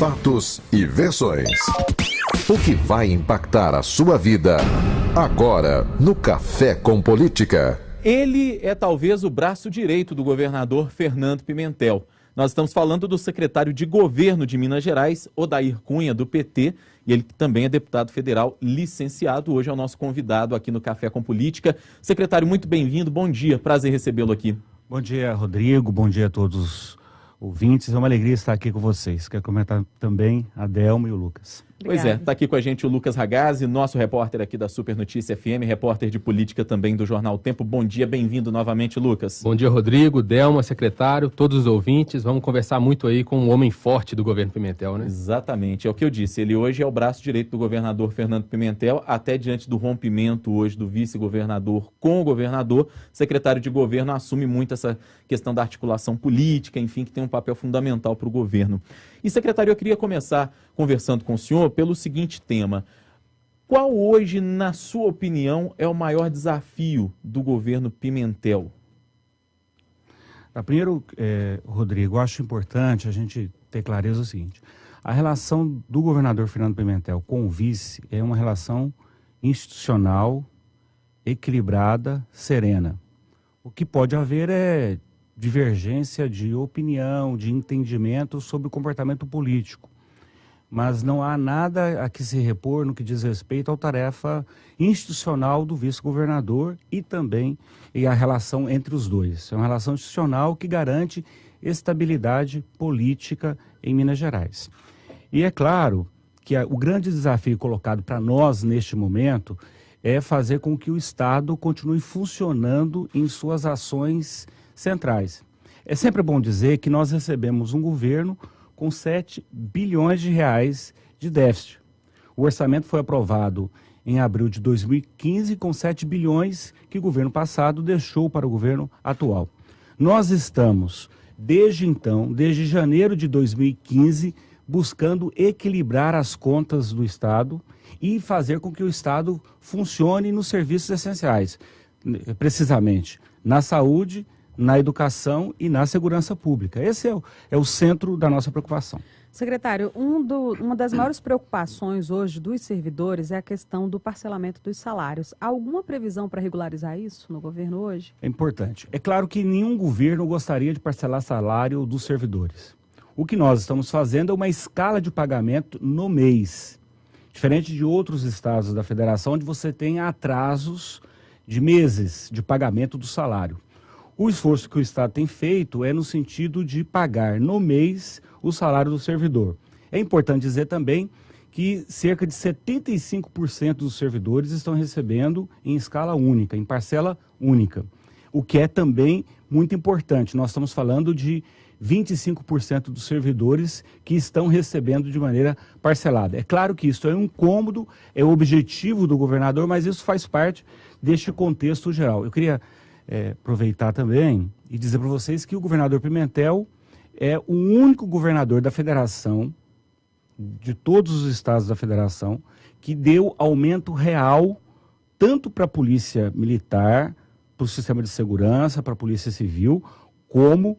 fatos e versões. O que vai impactar a sua vida agora no Café com Política. Ele é talvez o braço direito do governador Fernando Pimentel. Nós estamos falando do secretário de Governo de Minas Gerais, Odair Cunha, do PT, e ele também é deputado federal licenciado. Hoje é o nosso convidado aqui no Café com Política. Secretário, muito bem-vindo, bom dia, prazer recebê-lo aqui. Bom dia, Rodrigo, bom dia a todos os ouvintes, é uma alegria estar aqui com vocês. Quero comentar também a Delma e o Lucas. Pois é, está aqui com a gente o Lucas Ragazzi, nosso repórter aqui da Super Notícia FM, repórter de política também do Jornal Tempo. Bom dia, bem-vindo novamente, Lucas. Bom dia, Rodrigo, Delma, secretário, todos os ouvintes. Vamos conversar muito aí com um homem forte do governo Pimentel, né? Exatamente, é o que eu disse. Ele hoje é o braço direito do governador Fernando Pimentel, até diante do rompimento hoje do vice-governador com o governador. O secretário de governo assume muito essa questão da articulação política, enfim, que tem um papel fundamental para o governo. E, secretário, eu queria começar conversando com o senhor pelo seguinte tema. Qual hoje, na sua opinião, é o maior desafio do governo Pimentel? Primeiro, Rodrigo, eu acho importante a gente ter clareza o seguinte. A relação do governador Fernando Pimentel com o vice é uma relação institucional, equilibrada, serena. O que pode haver é divergência de opinião, de entendimento sobre o comportamento político. Mas não há nada a que se repor no que diz respeito à tarefa institucional do vice-governador e também a relação entre os dois. É uma relação institucional que garante estabilidade política em Minas Gerais. E é claro que o grande desafio colocado para nós neste momento é fazer com que o Estado continue funcionando em suas ações centrais. É sempre bom dizer que nós recebemos um governo com 7 bilhões de reais de déficit. O orçamento foi aprovado em abril de 2015 com 7 bilhões que o governo passado deixou para o governo atual. Nós estamos, desde então, desde janeiro de 2015, buscando equilibrar as contas do Estado e fazer com que o Estado funcione nos serviços essenciais, precisamente na saúde, na educação e na segurança pública. Esse é o centro da nossa preocupação. Secretário, uma das maiores preocupações hoje dos servidores é a questão do parcelamento dos salários. Há alguma previsão para regularizar isso no governo hoje? É importante. É claro que nenhum governo gostaria de parcelar salário dos servidores. O que nós estamos fazendo é uma escala de pagamento no mês. Diferente de outros estados da federação, onde você tem atrasos de meses de pagamento do salário. O esforço que o Estado tem feito é no sentido de pagar no mês o salário do servidor. É importante dizer também que cerca de 75% dos servidores estão recebendo em escala única, em parcela única. O que é também muito importante. Nós estamos falando de 25% dos servidores que estão recebendo de maneira parcelada. É claro que isso é um incômodo, é o objetivo do governador, mas isso faz parte deste contexto geral. Eu queria aproveitar também e dizer para vocês que o governador Pimentel é o único governador da federação, de todos os estados da federação, que deu aumento real tanto para a polícia militar, para o sistema de segurança, para a polícia civil, como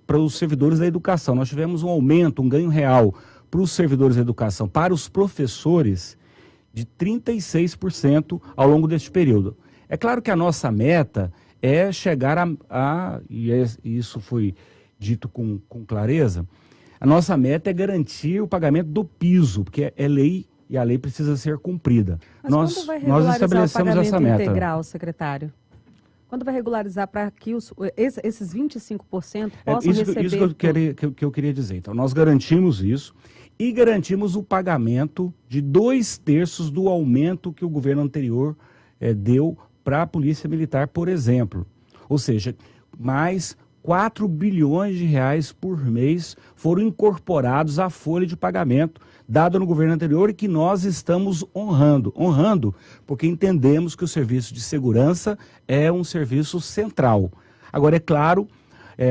para os servidores da educação. Nós tivemos um aumento, um ganho real para os servidores da educação, para os professores, de 36% ao longo deste período. É claro que a nossa meta é chegar e isso foi dito com clareza, a nossa meta é garantir o pagamento do piso, porque é lei e a lei precisa ser cumprida. Mas quando vai regularizar o pagamento integral, secretário? Quando vai regularizar para que esses 25% possam receber? Isso que eu queria dizer. Então, nós garantimos isso e garantimos o pagamento de 2/3 do aumento que o governo anterior deu para a Polícia Militar, por exemplo. Ou seja, mais 4 bilhões de reais por mês foram incorporados à folha de pagamento dada no governo anterior e que nós estamos honrando porque entendemos que o serviço de segurança é um serviço central. Agora, é claro,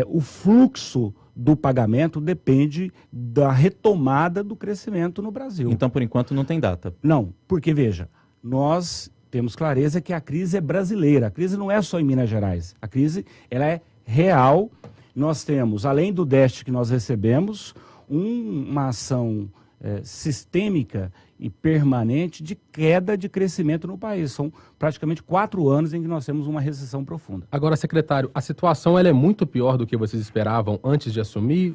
o fluxo do pagamento depende da retomada do crescimento no Brasil. Então, por enquanto, não tem data? Não, porque, veja, nós temos clareza que a crise é brasileira, a crise não é só em Minas Gerais, a crise ela é real. Nós temos, além do déficit que nós recebemos, uma ação sistêmica e permanente de queda de crescimento no país. São praticamente 4 anos em que nós temos uma recessão profunda. Agora, secretário, a situação ela é muito pior do que vocês esperavam antes de assumir?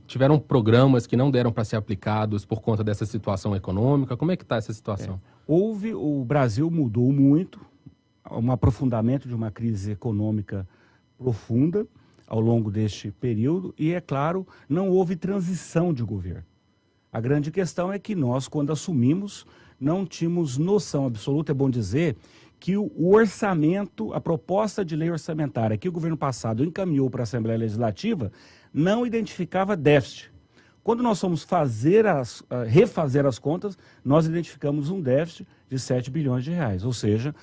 Tiveram programas que não deram para ser aplicados por conta dessa situação econômica? Como é que está essa situação? O Brasil mudou muito, um aprofundamento de uma crise econômica profunda ao longo deste período e, é claro, não houve transição de governo. A grande questão é que nós, quando assumimos, não tínhamos noção absoluta, é bom dizer, que o orçamento, a proposta de lei orçamentária que o governo passado encaminhou para a Assembleia Legislativa, não identificava déficit. Quando nós fomos refazer as contas, nós identificamos um déficit de 7 bilhões de reais, ou seja,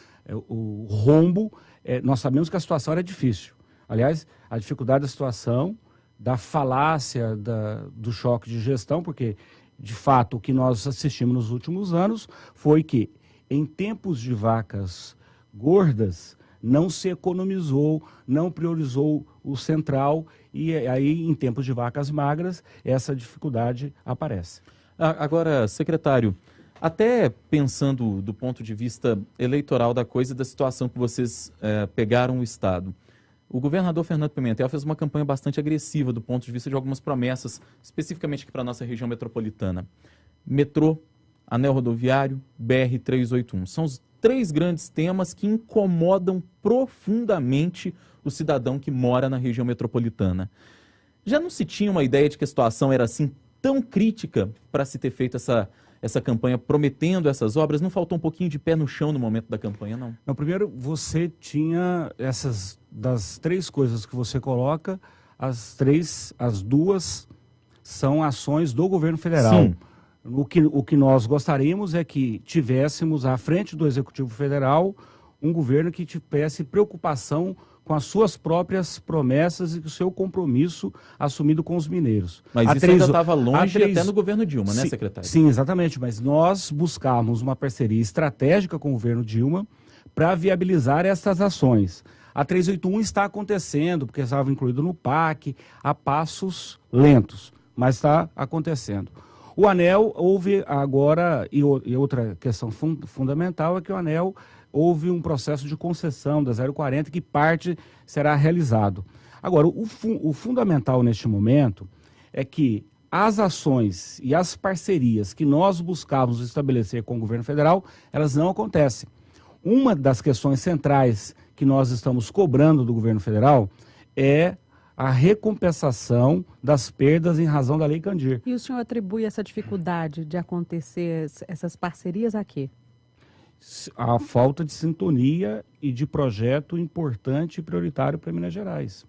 o rombo, nós sabemos que a situação era difícil. Aliás, a dificuldade da situação, da falácia, do choque de gestão, porque, de fato, o que nós assistimos nos últimos anos foi que, em tempos de vacas gordas, não se economizou, não priorizou o central, e aí, em tempos de vacas magras, essa dificuldade aparece. Agora, secretário, até pensando do ponto de vista eleitoral da coisa e da situação que vocês pegaram o Estado, o governador Fernando Pimentel fez uma campanha bastante agressiva do ponto de vista de algumas promessas, especificamente aqui para a nossa região metropolitana. Metrô, anel rodoviário, BR-381. São os 3 grandes temas que incomodam profundamente o cidadão que mora na região metropolitana. Já não se tinha uma ideia de que a situação era assim tão crítica para se ter feito essa campanha prometendo essas obras? Não faltou um pouquinho de pé no chão no momento da campanha, não? Não, primeiro, você tinha das 3 coisas que você coloca, as 2 são ações do governo federal. Sim. O que nós gostaríamos é que tivéssemos à frente do Executivo Federal um governo que tivesse preocupação com as suas próprias promessas e o seu compromisso assumido com os mineiros. Mas isso ainda estava longe até no governo Dilma, né, secretário? Sim, exatamente, mas nós buscamos uma parceria estratégica com o governo Dilma para viabilizar essas ações. A 381 está acontecendo, porque estava incluído no PAC, a passos lentos, mas está acontecendo. O ANEL houve agora, e outra questão fundamental é que o ANEL houve um processo de concessão da 040 que parte será realizado. Agora, o fundamental neste momento é que as ações e as parcerias que nós buscávamos estabelecer com o governo federal, elas não acontecem. Uma das questões centrais que nós estamos cobrando do governo federal é a recompensação das perdas em razão da Lei Candir. E o senhor atribui essa dificuldade de acontecer essas parcerias a quê? A falta de sintonia e de projeto importante e prioritário para Minas Gerais.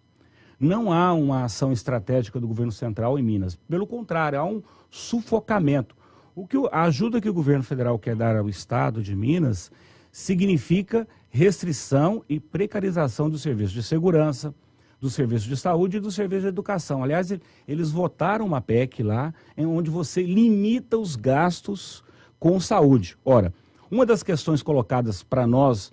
Não há uma ação estratégica do governo central em Minas. Pelo contrário, há um sufocamento. A ajuda que o governo federal quer dar ao Estado de Minas significa restrição e precarização dos serviços de segurança, do serviço de saúde e do serviço de educação. Aliás, eles votaram uma PEC lá, onde você limita os gastos com saúde. Ora, uma das questões colocadas para nós,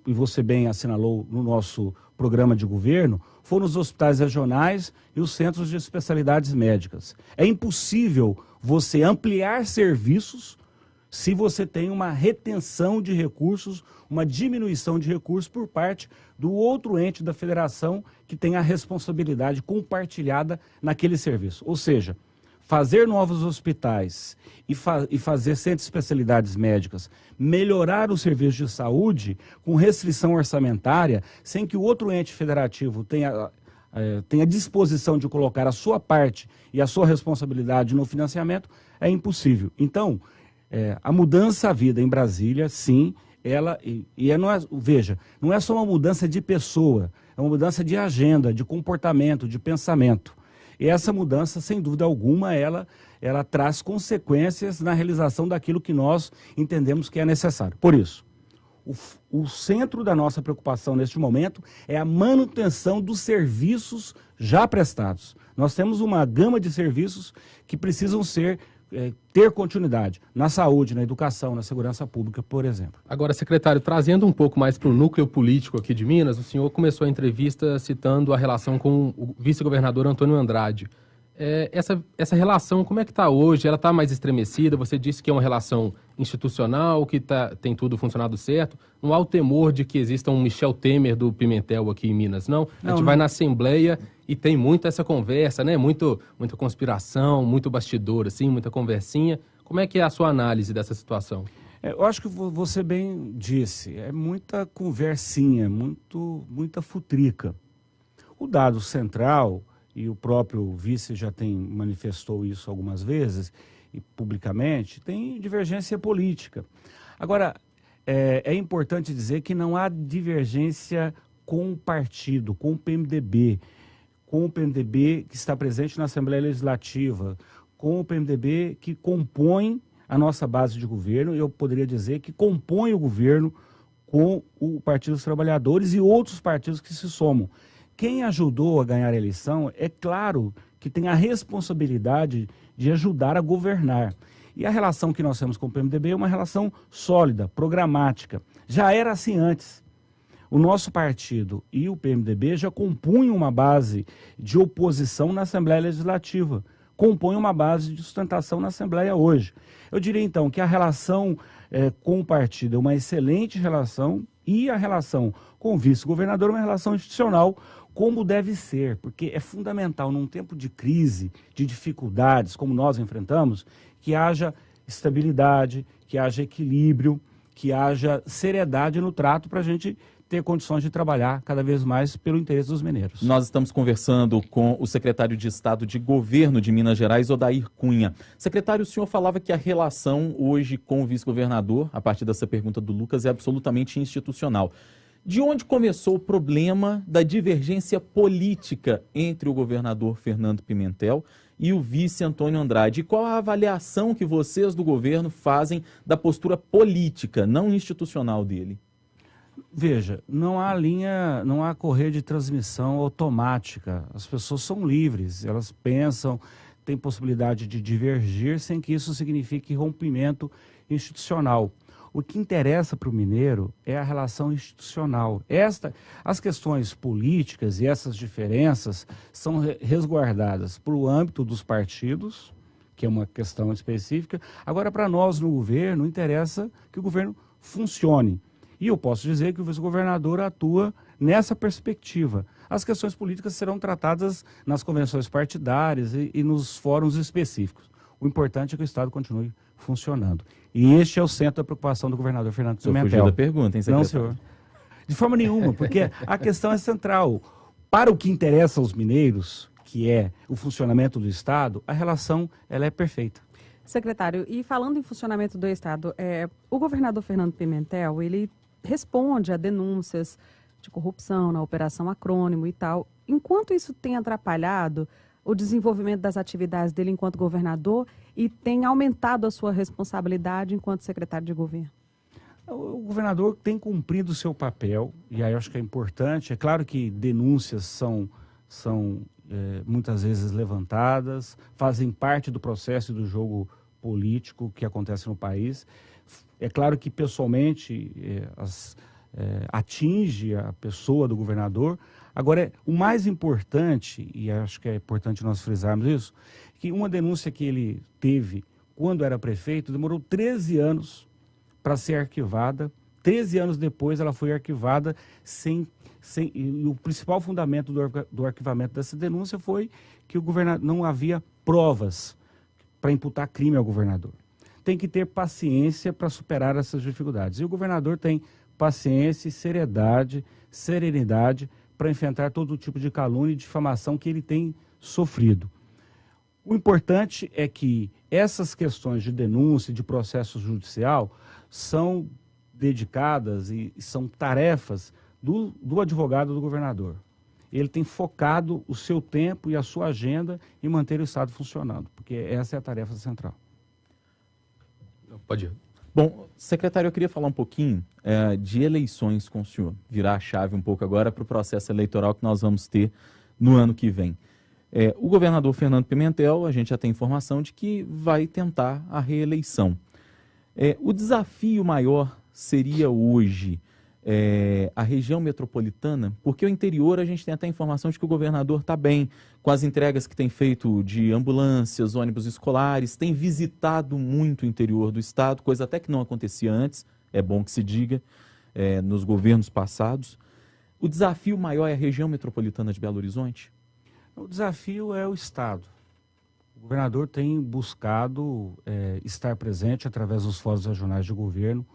e você bem assinalou no nosso programa de governo, foram os hospitais regionais e os centros de especialidades médicas. É impossível você ampliar serviços se você tem uma retenção de recursos, uma diminuição de recursos por parte do outro ente da federação que tem a responsabilidade compartilhada naquele serviço. Ou seja, fazer novos hospitais e fazer centros de especialidades médicas, melhorar o serviço de saúde com restrição orçamentária, sem que o outro ente federativo tenha disposição de colocar a sua parte e a sua responsabilidade no financiamento, é impossível. Então, a mudança à vida em Brasília, sim, veja, não é só uma mudança de pessoa, é uma mudança de agenda, de comportamento, de pensamento. E essa mudança, sem dúvida alguma, ela traz consequências na realização daquilo que nós entendemos que é necessário. Por isso, o centro da nossa preocupação neste momento é a manutenção dos serviços já prestados. Nós temos uma gama de serviços que precisam ter continuidade na saúde, na educação, na segurança pública, por exemplo. Agora, secretário, trazendo um pouco mais para o núcleo político aqui de Minas, o senhor começou a entrevista citando a relação com o vice-governador Antônio Andrade. Essa relação, como é que está hoje? Ela está mais estremecida? Você disse que é uma relação institucional, que tem tudo funcionado certo. Não há o temor de que exista um Michel Temer do Pimentel aqui em Minas, não? A gente vai na Assembleia e tem muito essa conversa, né? Muita conspiração, muito bastidor, assim, muita conversinha. Como é que é a sua análise dessa situação? Eu acho que você bem disse, é muita conversinha, muita futrica. O dado central, e o próprio vice já manifestou isso algumas vezes, e publicamente, tem divergência política. Agora, é importante dizer que não há divergência com o partido, com o PMDB que está presente na Assembleia Legislativa, com o PMDB que compõe a nossa base de governo, eu poderia dizer que compõe o governo com o Partido dos Trabalhadores e outros partidos que se somam. Quem ajudou a ganhar a eleição, é claro que tem a responsabilidade de ajudar a governar. E a relação que nós temos com o PMDB é uma relação sólida, programática. Já era assim antes. O nosso partido e o PMDB já compunham uma base de oposição na Assembleia Legislativa, compõem uma base de sustentação na Assembleia hoje. Eu diria então que a relação com o partido é uma excelente relação e a relação com o vice-governador é uma relação institucional, como deve ser, porque é fundamental num tempo de crise, de dificuldades, como nós enfrentamos, que haja estabilidade, que haja equilíbrio, que haja seriedade no trato para a gente ter condições de trabalhar cada vez mais pelo interesse dos mineiros. Nós estamos conversando com o secretário de Estado de Governo de Minas Gerais, Odair Cunha. Secretário, o senhor falava que a relação hoje com o vice-governador, a partir dessa pergunta do Lucas, é absolutamente institucional. De onde começou o problema da divergência política entre o governador Fernando Pimentel e o vice Antônio Andrade? E qual a avaliação que vocês do governo fazem da postura política, não institucional dele? Veja, não há correia de transmissão automática. As pessoas são livres, elas pensam, têm possibilidade de divergir sem que isso signifique rompimento institucional. O que interessa para o mineiro é a relação institucional. As questões políticas e essas diferenças são resguardadas para o âmbito dos partidos, que é uma questão específica. Agora, para nós no governo, interessa que o governo funcione. E eu posso dizer que o vice-governador atua nessa perspectiva. As questões políticas serão tratadas nas convenções partidárias e nos fóruns específicos. O importante é que o Estado continue funcionando. E este é o centro da preocupação do governador Fernando Pimentel. Fugiu da pergunta, hein, secretário? Não, senhor. De forma nenhuma, porque a questão é central. Para o que interessa aos mineiros, que é o funcionamento do Estado, a relação ela é perfeita. Secretário, e falando em funcionamento do Estado, o governador Fernando Pimentel, ele responde a denúncias de corrupção na Operação Acrônimo e tal. Enquanto isso tem atrapalhado o desenvolvimento das atividades dele enquanto governador e tem aumentado a sua responsabilidade enquanto secretário de governo? O governador tem cumprido o seu papel, e aí eu acho que é importante. É claro que denúncias são muitas vezes levantadas, fazem parte do processo do jogo político que acontece no país. É claro que pessoalmente atinge a pessoa do governador. Agora, o mais importante, e acho que é importante nós frisarmos isso, que uma denúncia que ele teve quando era prefeito demorou 13 anos para ser arquivada. 13 anos depois ela foi arquivada e o principal fundamento do arquivamento dessa denúncia foi que o governador não havia provas para imputar crime ao governador. Tem que ter paciência para superar essas dificuldades. E o governador tem paciência, seriedade, serenidade para enfrentar todo tipo de calúnia e difamação que ele tem sofrido. O importante é que essas questões de denúncia, de processo judicial, são dedicadas e são tarefas do advogado do governador. Ele tem focado o seu tempo e a sua agenda em manter o Estado funcionando, porque essa é a tarefa central. Pode ir. Bom, secretário, eu queria falar um pouquinho de eleições com o senhor, virar a chave um pouco agora para o processo eleitoral que nós vamos ter no ano que vem. O governador Fernando Pimentel, a gente já tem informação de que vai tentar a reeleição. O desafio maior seria hoje a região metropolitana, porque o interior a gente tem até informação de que o governador está bem com as entregas que tem feito de ambulâncias, ônibus escolares, tem visitado muito o interior do estado, coisa até que não acontecia antes, é bom que se diga, nos governos passados. O desafio maior é a região metropolitana de Belo Horizonte? O desafio é o estado. O governador tem buscado estar presente através dos fóruns regionais de governo,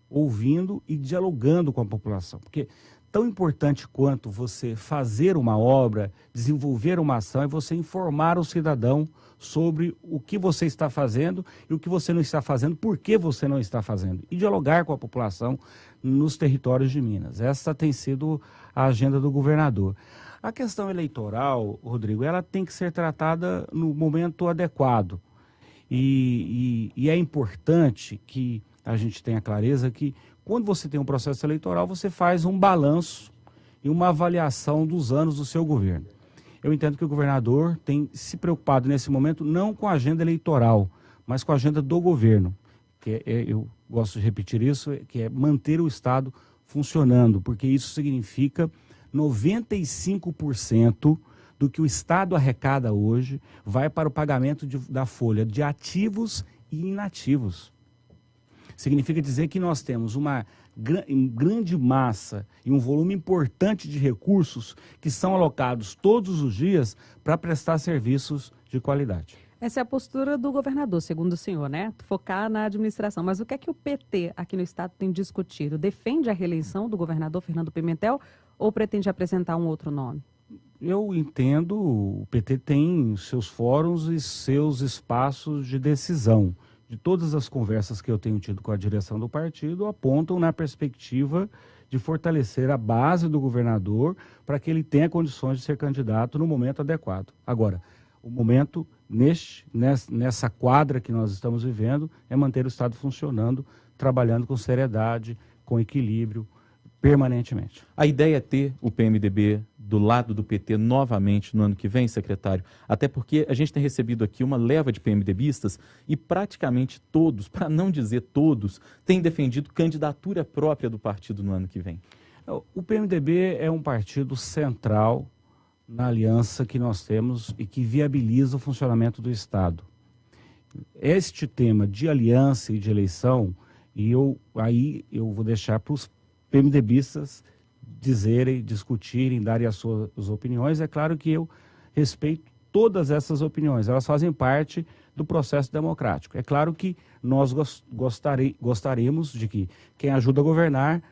ouvindo e dialogando com a população. Porque tão importante quanto você fazer uma obra, desenvolver uma ação, é você informar o cidadão sobre o que você está fazendo e o que você não está fazendo, por que você não está fazendo. E dialogar com a população nos territórios de Minas. Essa tem sido a agenda do governador. A questão eleitoral, Rodrigo, ela tem que ser tratada no momento adequado. E é importante que a gente tenha clareza que quando você tem um processo eleitoral, você faz um balanço e uma avaliação dos anos do seu governo. Eu entendo que o governador tem se preocupado nesse momento não com a agenda eleitoral, mas com a agenda do governo. Eu gosto de repetir isso, que é manter o Estado funcionando, porque isso significa 95% do que o Estado arrecada hoje vai para o pagamento da folha de ativos e inativos. Significa dizer que nós temos uma grande massa e um volume importante de recursos que são alocados todos os dias para prestar serviços de qualidade. Essa é a postura do governador, segundo o senhor, né? Focar na administração. Mas o que é que o PT aqui no estado tem discutido? Defende a reeleição do governador Fernando Pimentel ou pretende apresentar um outro nome? Eu entendo, o PT tem seus fóruns e seus espaços de decisão. De todas as conversas que eu tenho tido com a direção do partido, apontam na perspectiva de fortalecer a base do governador para que ele tenha condições de ser candidato no momento adequado. Agora, o momento, nessa quadra que nós estamos vivendo, é manter o Estado funcionando, trabalhando com seriedade, com equilíbrio, permanentemente. A ideia é ter o PMDB do lado do PT novamente no ano que vem, secretário? Até porque a gente tem recebido aqui uma leva de PMDBistas e praticamente todos, para não dizer todos, têm defendido candidatura própria do partido no ano que vem. O PMDB é um partido central na aliança que nós temos e que viabiliza o funcionamento do Estado. Este tema de aliança e de eleição, eu vou deixar para os PMDBistas dizerem, discutirem, darem as suas opiniões. É claro que eu respeito todas essas opiniões, elas fazem parte do processo democrático. É claro que nós gostaríamos de que quem ajuda a governar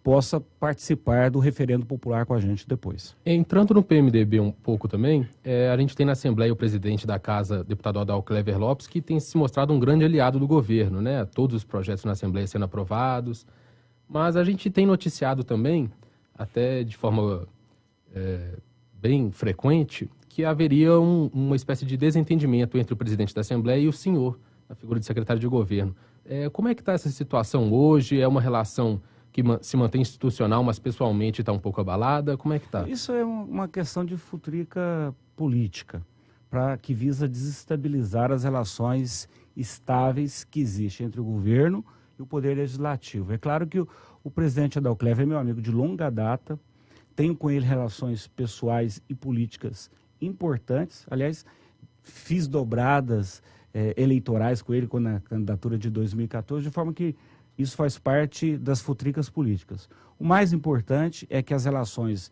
possa participar do referendo popular com a gente depois. Entrando no PMDB um pouco também, a gente tem na Assembleia o presidente da Casa, deputado Adalclever Lopes, que tem se mostrado um grande aliado do governo, né? Todos os projetos na Assembleia sendo aprovados. Mas a gente tem noticiado também, até de forma bem frequente, que haveria uma espécie de desentendimento entre o presidente da Assembleia e o senhor, a figura de secretário de governo. Como é que está essa situação hoje? É uma relação que se mantém institucional, mas pessoalmente está um pouco abalada? Como é que está? Isso é uma questão de futrica política, que visa desestabilizar as relações estáveis que existem entre o governo e o Poder Legislativo. É claro que o presidente Adalclever é meu amigo de longa data, tenho com ele relações pessoais e políticas importantes. Aliás, fiz dobradas eleitorais com ele na candidatura de 2014, de forma que isso faz parte das futricas políticas. O mais importante é que as relações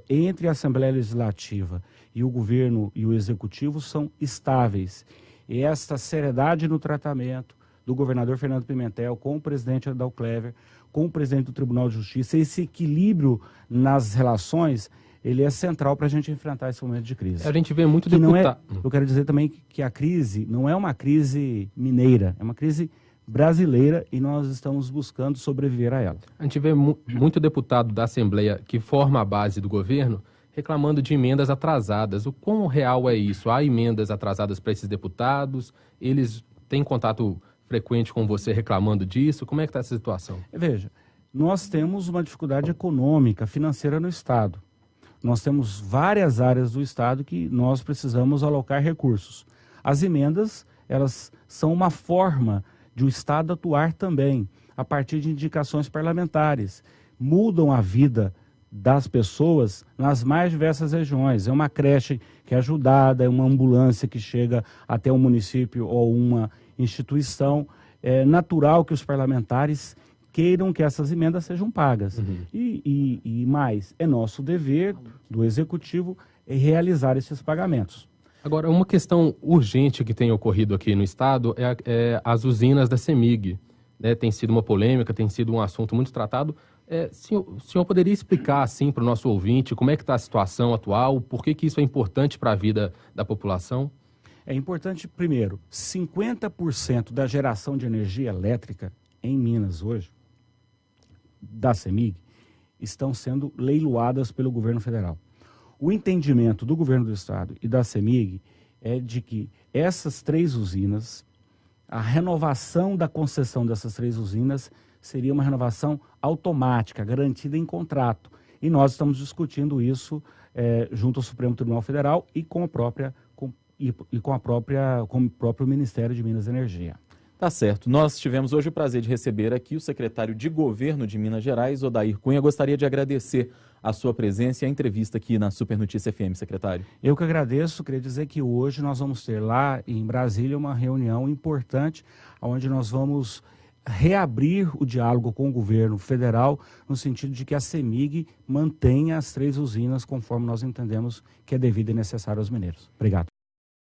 entre a Assembleia Legislativa e o governo e o Executivo são estáveis. E esta seriedade no tratamento do governador Fernando Pimentel com o presidente Adalclever, com o presidente do Tribunal de Justiça, esse equilíbrio nas relações, ele é central para a gente enfrentar esse momento de crise. A gente vê muito deputado. Eu quero dizer também que a crise não é uma crise mineira, é uma crise brasileira e nós estamos buscando sobreviver a ela. A gente vê muito deputado da Assembleia que forma a base do governo reclamando de emendas atrasadas. O quão real é isso? Há emendas atrasadas para esses deputados? Eles têm contato frequente com você reclamando disso? Como é que está essa situação? Veja, nós temos uma dificuldade econômica, financeira no Estado. Nós temos várias áreas do Estado que nós precisamos alocar recursos. As emendas, elas são uma forma de o Estado atuar também, a partir de indicações parlamentares. mudam a vida das pessoas nas mais diversas regiões. É uma creche que é ajudada, é uma ambulância que chega até um município ou uma instituição. É natural que os parlamentares queiram que essas emendas sejam pagas. E mais, é nosso dever do Executivo realizar esses pagamentos. Agora, uma questão urgente que tem ocorrido aqui no Estado é as usinas da CEMIG. Né? Tem sido uma polêmica, tem sido um assunto muito tratado. O senhor poderia explicar, assim, para o nosso ouvinte, como é que está a situação atual, por que isso é importante para a vida da população? É importante, primeiro, 50% da geração de energia elétrica em Minas hoje, da CEMIG, estão sendo leiloadas pelo governo federal. O entendimento do governo do estado e da CEMIG é de que essas 3 usinas, a renovação da concessão dessas 3 usinas seria uma renovação automática, garantida em contrato. E nós estamos discutindo isso junto ao Supremo Tribunal Federal e com o próprio Ministério de Minas e Energia. Tá certo. Nós tivemos hoje o prazer de receber aqui o secretário de Governo de Minas Gerais, Odair Cunha. Gostaria de agradecer a sua presença e a entrevista aqui na Super Notícia FM, secretário. Eu que agradeço. Queria dizer que hoje nós vamos ter lá em Brasília uma reunião importante, onde nós vamos reabrir o diálogo com o governo federal, no sentido de que a CEMIG mantenha as 3 usinas conforme nós entendemos que é devido e necessário aos mineiros. Obrigado.